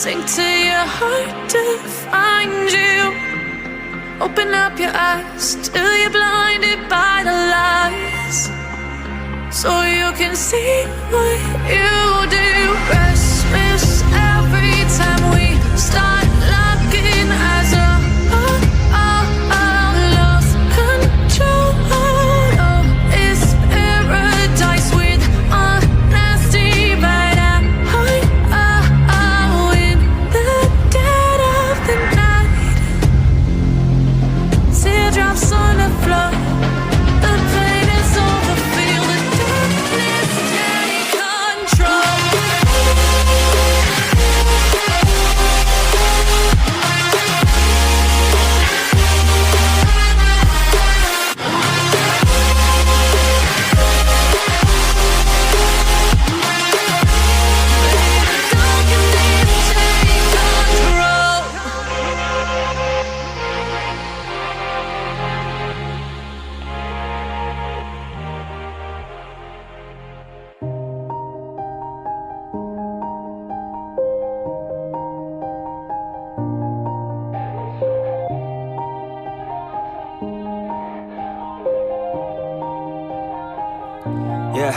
Sink to your heart to find you. Open up your eyes till you're blinded by the lies, so you can see what you do. Restless every time we start locking as a lost control. Oh, it's paradise with honesty, but I'm in the dead of the night. Teardrops on the floor. The pain is over. Feel the darkness take control. Yeah.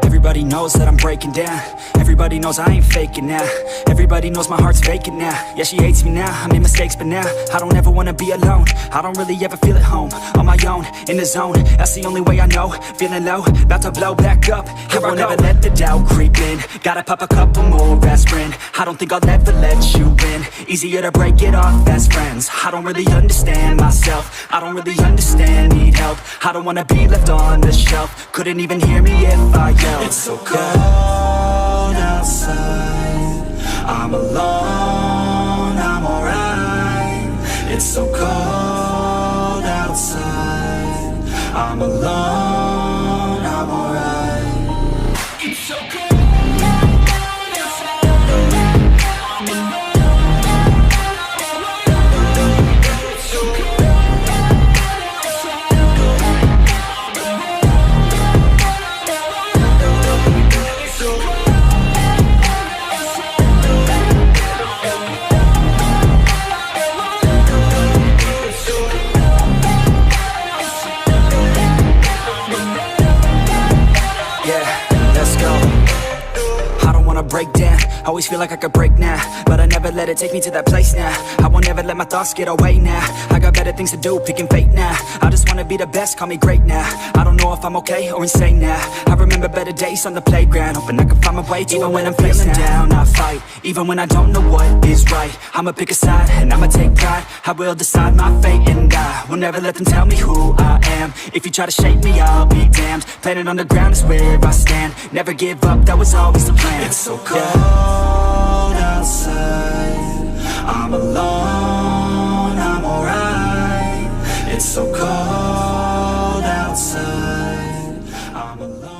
Everybody knows that I'm breaking down. Everybody knows I ain't faking now. Everybody knows my heart's vacant now. Yeah, she hates me now, I made mistakes but now I don't ever wanna be alone. I don't really ever feel at home. On my own, in the zone, that's the only way I know. Feeling low, about to blow back up. Here I won't ever let the doubt creep in. Gotta pop a couple more aspirin. I don't think I'll ever let you in. Easier to break it off best friends. I don't really understand myself. I don't really understand, need help. I don't wanna be left on the shelf. Couldn't even hear me if I yelled. It's so cold outside, I'm alone, I'm alright. It's so cold outside, I'm alone, I'm alright. It's so cold. Break down, always feel like I could break now, but I never let it take me to that place now. I won't ever let my thoughts get away now. I got better things to do, picking fate now. I just wanna be the best, call me great now. I don't know if I'm okay or insane now. I remember better days on the playground, hoping I can find my way to even when I'm feeling down. I fight, even when I don't know what is right. I'ma pick a side, and I'ma take pride. I will decide my fate, and I will never let them tell me who I am. If you try to shape me, I'll be damned. Planet on the ground is where I stand. Never give up, that was always the plan. It's so cold outside, I'm alone, I'm alright. It's so cold outside, I'm alone.